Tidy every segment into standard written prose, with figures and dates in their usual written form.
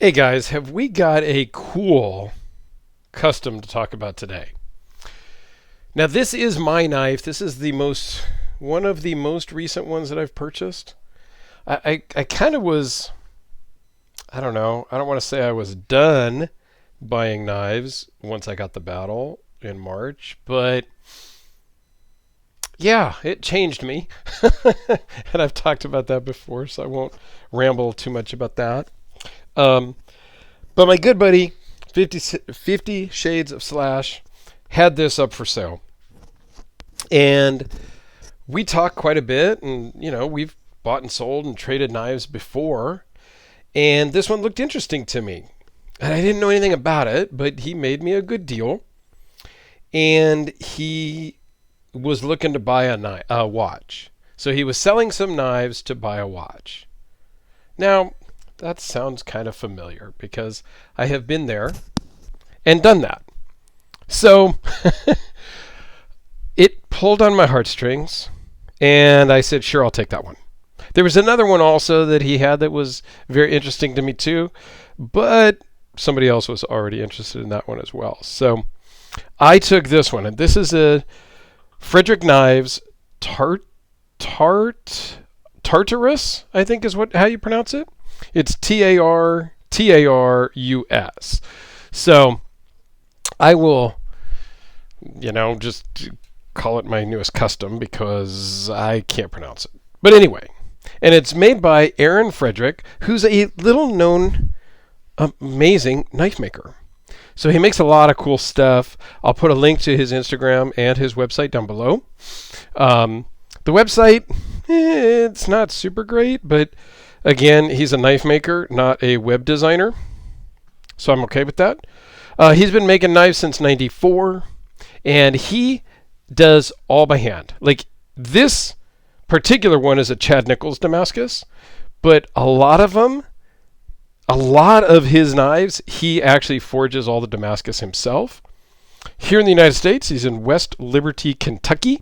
Hey guys, have we got a cool custom to talk about today? Now this is my knife. This is one of the most recent ones that I've purchased. I kind of was, I don't know, I don't want to say I was done buying knives once I got the battle in March, but yeah, it changed me. And I've talked about that before, so I won't ramble too much about that. Um, but my good buddy, 50 Shades of Slash, had this up for sale. And we talked quite a bit, and, we've bought and sold and traded knives before. And this one looked interesting to me. And I didn't know anything about it, but he made me a good deal. And he was looking to buy a watch. So he was selling some knives to buy a watch. Now, that sounds kind of familiar because I have been there and done that. So it pulled on my heartstrings, and I said, sure, I'll take that one. There was another one also that he had that was very interesting to me too, but somebody else was already interested in that one as well. So I took this one, and this is a Frederick Knives Tartarus, I think is how you pronounce it. It's Tartarus. So I will, just call it my newest custom because I can't pronounce it. But anyway, and it's made by Aaron Frederick, who's a little known, amazing knife maker. So he makes a lot of cool stuff. I'll put a link to his Instagram and his website down below. The website, it's not super great, but again, he's a knife maker, not a web designer, so I'm okay with that. He's been making knives since '94, and he does all by hand. Like, this particular one is a Chad Nichols Damascus, but a lot of his knives, he actually forges all the Damascus himself. Here in the United States, he's in West Liberty, Kentucky,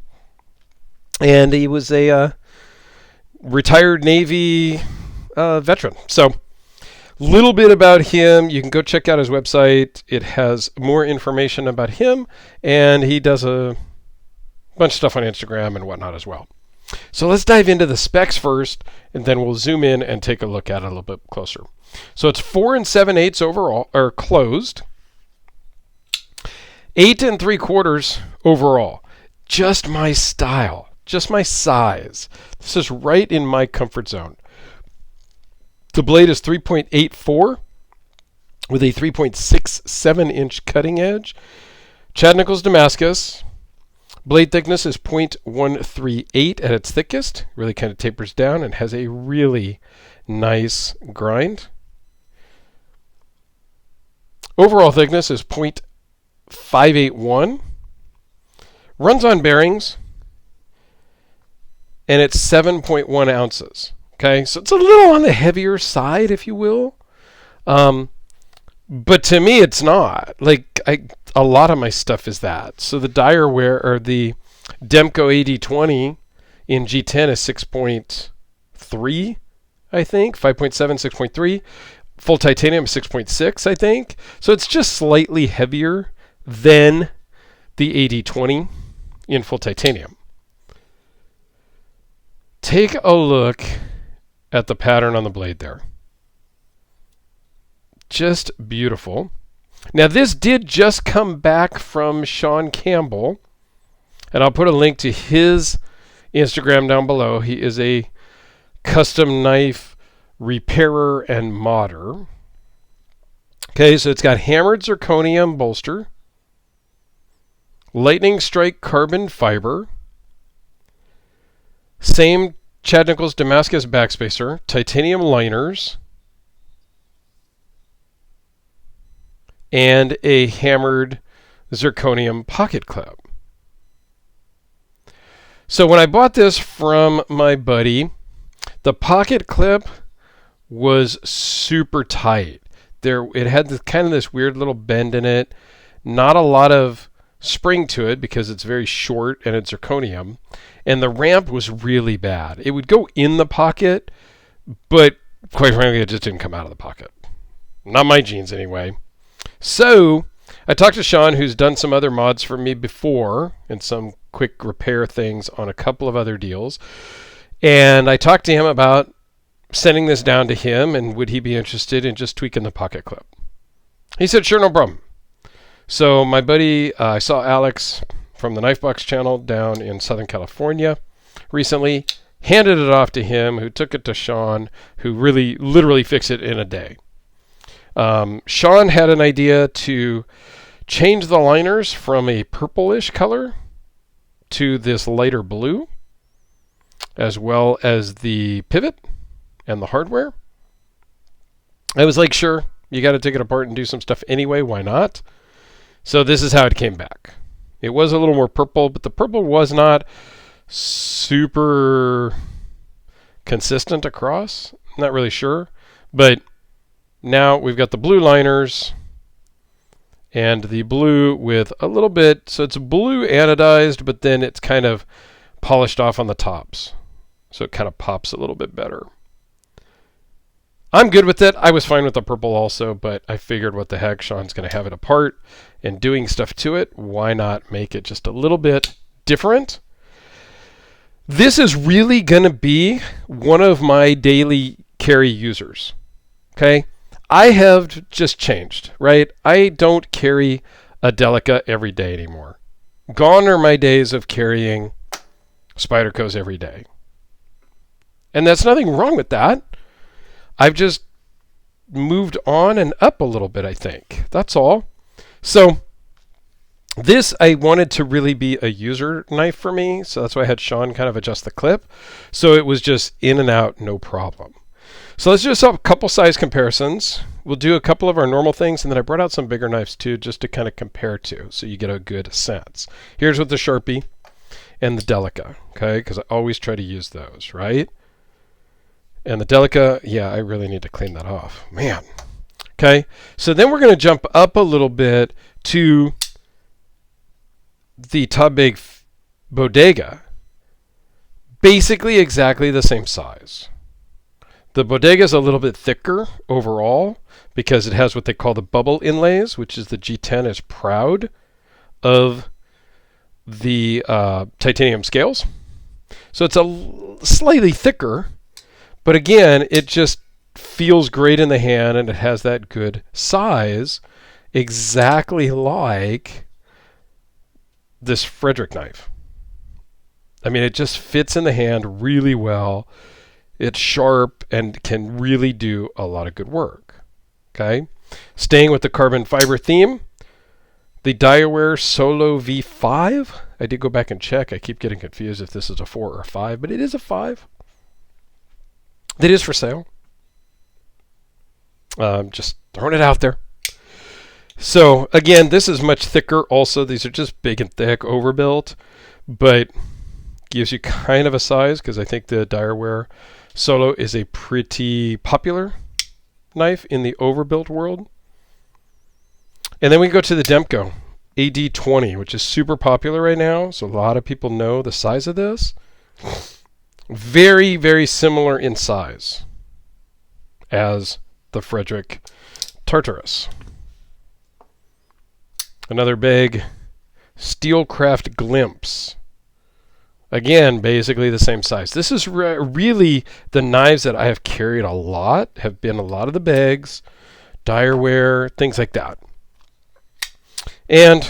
and he was a retired Navy veteran. So, little bit about him. You can go check out his website. It has more information about him, and he does a bunch of stuff on Instagram and whatnot as well. So let's dive into the specs first, and then we'll zoom in and take a look at it a little bit closer. So it's 4 7/8 overall, or closed. 8 3/4 overall. Just my style. Just my size. This is right in my comfort zone. The blade is 3.84 with a 3.67-inch cutting edge. Chad Nichols Damascus. Blade thickness is 0.138 at its thickest. Really kind of tapers down and has a really nice grind. Overall thickness is 0.581. Runs on bearings, and it's 7.1 ounces. Okay, so it's a little on the heavier side, if you will. But to me, it's not. Like, a lot of my stuff is that. So the Dyer wear, or the Demko AD20 in G10 is 6.3, I think. 5.7, 6.3. Full titanium 6.6, I think. So it's just slightly heavier than the AD20 in full titanium. Take a look at the pattern on the blade there. Just beautiful. Now this did just come back from Sean Campbell, and I'll put a link to his Instagram down below. He is a custom knife repairer and modder. Okay, so it's got hammered zirconium bolster, lightning strike carbon fiber, same Chad Nichols Damascus backspacer, titanium liners, and a hammered zirconium pocket clip. So when I bought this from my buddy, the pocket clip was super tight. It had this weird little bend in it. Not a lot of spring to it because it's very short and it's zirconium. And the ramp was really bad. It would go in the pocket, but quite frankly, it just didn't come out of the pocket. Not my jeans, anyway. So I talked to Sean, who's done some other mods for me before and some quick repair things on a couple of other deals. And I talked to him about sending this down to him and would he be interested in just tweaking the pocket clip. He said, sure, no problem. So my buddy, I saw Alex from the Knifebox channel down in Southern California recently, handed it off to him, who took it to Sean, who really literally fixed it in a day. Sean had an idea to change the liners from a purplish color to this lighter blue, as well as the pivot and the hardware. I was like, sure, you got to take it apart and do some stuff anyway, why not? So this is how it came back. It was a little more purple, but the purple was not super consistent across. Not really sure. But now we've got the blue liners and the blue with a little bit, so it's blue anodized, but then it's kind of polished off on the tops. So it kind of pops a little bit better. I'm good with it. I was fine with the purple also, but I figured what the heck, Sean's going to have it apart and doing stuff to it. Why not make it just a little bit different? This is really going to be one of my daily carry users. Okay? I have just changed, right? I don't carry a Delica every day anymore. Gone are my days of carrying Spydercos every day. And there's nothing wrong with that. I've just moved on and up a little bit, I think. That's all. So this, I wanted to really be a user knife for me, so that's why I had Sean kind of adjust the clip. So it was just in and out, no problem. So let's just have a couple size comparisons. We'll do a couple of our normal things, and then I brought out some bigger knives too, just to kind of compare to, so you get a good sense. Here's with the Sharpie and the Delica, okay? Because I always try to use those, right? And the Delica, yeah, I really need to clean that off. Man. Okay, so then we're going to jump up a little bit to the Taubig Bodega. Basically exactly the same size. The Bodega is a little bit thicker overall because it has what they call the bubble inlays, which is the G10 is proud of the titanium scales. So it's slightly thicker. But again, it just feels great in the hand, and it has that good size, exactly like this Frederick knife. I mean, it just fits in the hand really well. It's sharp and can really do a lot of good work. Okay? Staying with the carbon fiber theme, the Daiware Solo V5. I did go back and check. I keep getting confused if this is a 4 or a 5, but it is a 5. It is for sale. Just throwing it out there. So again, this is much thicker also. These are just big and thick, overbuilt, but gives you kind of a size because I think the Daiware Solo is a pretty popular knife in the overbuilt world. And then we go to the Demko AD20, which is super popular right now. So a lot of people know the size of this. Very, very similar in size as the Frederick Tartarus. Another big Steelcraft Glimpse. Again, basically the same size. This is really the knives that I have carried a lot, have been a lot of the bags, Daiware, things like that. And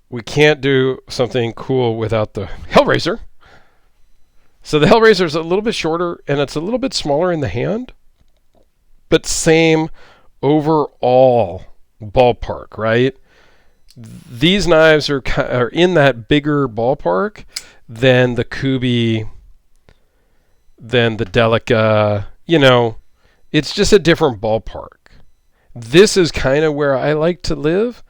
we can't do something cool without the Hellraiser. So the Hellraiser is a little bit shorter and it's a little bit smaller in the hand, but same overall ballpark, right? These knives are in that bigger ballpark than the Kubi, than the Delica. You know, it's just a different ballpark. This is kind of where I like to live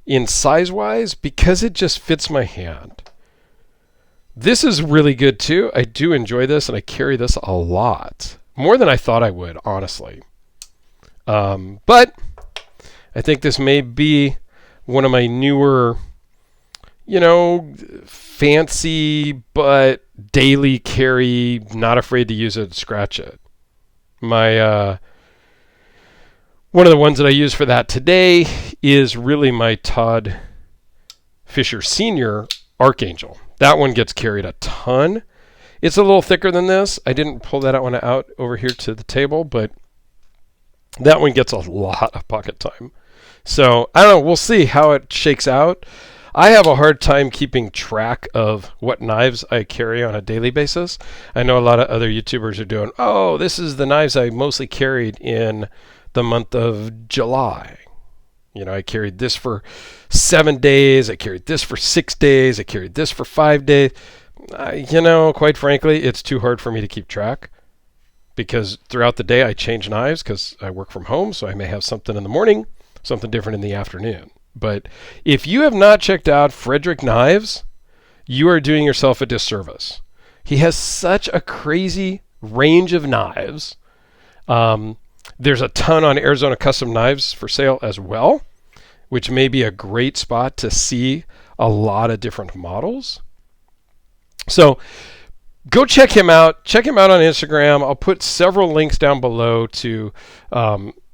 in size-wise because it just fits my hand. This is really good too. I do enjoy this and I carry this a lot. More than I thought I would, honestly. But I think this may be one of my newer, you know, fancy but daily carry, not afraid to use it, scratch it. My One of the ones that I use for that today is really my Todd Fisher Sr. Archangel. That one gets carried a ton. It's a little thicker than this. I didn't pull that one out over here to the table, but that one gets a lot of pocket time. So I don't know. We'll see how it shakes out. I have a hard time keeping track of what knives I carry on a daily basis. I know a lot of other YouTubers are doing, oh, this is the knives I mostly carried in the month of July. You know, I carried this for 7 days. I carried this for 6 days. I carried this for 5 days. You know, quite frankly, it's too hard for me to keep track because throughout the day I change knives because I work from home. So I may have something in the morning, something different in the afternoon. But if you have not checked out Frederick Knives, you are doing yourself a disservice. He has such a crazy range of knives. There's a ton on Arizona Custom Knives for sale as well, which may be a great spot to see a lot of different models. So go check him out. Check him out on Instagram. I'll put several links down below to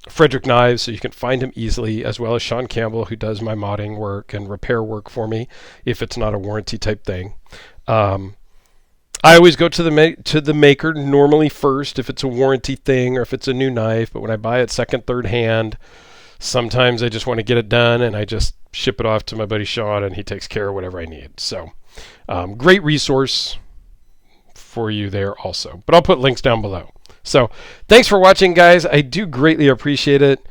Frederick Knives so you can find him easily, as well as Sean Campbell, who does my modding work and repair work for me if it's not a warranty type thing. I always go to the maker normally first if it's a warranty thing or if it's a new knife. But when I buy it second, third hand, sometimes I just want to get it done and I just ship it off to my buddy Sean and he takes care of whatever I need. So great resource for you there also. But I'll put links down below. So thanks for watching, guys. I do greatly appreciate it.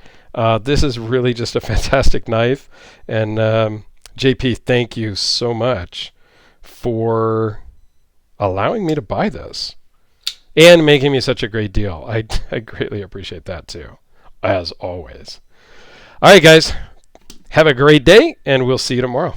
This is really just a fantastic knife. And JP, thank you so much for allowing me to buy this and making me such a great deal. I greatly appreciate that too, as always. All right, guys, have a great day, and we'll see you tomorrow.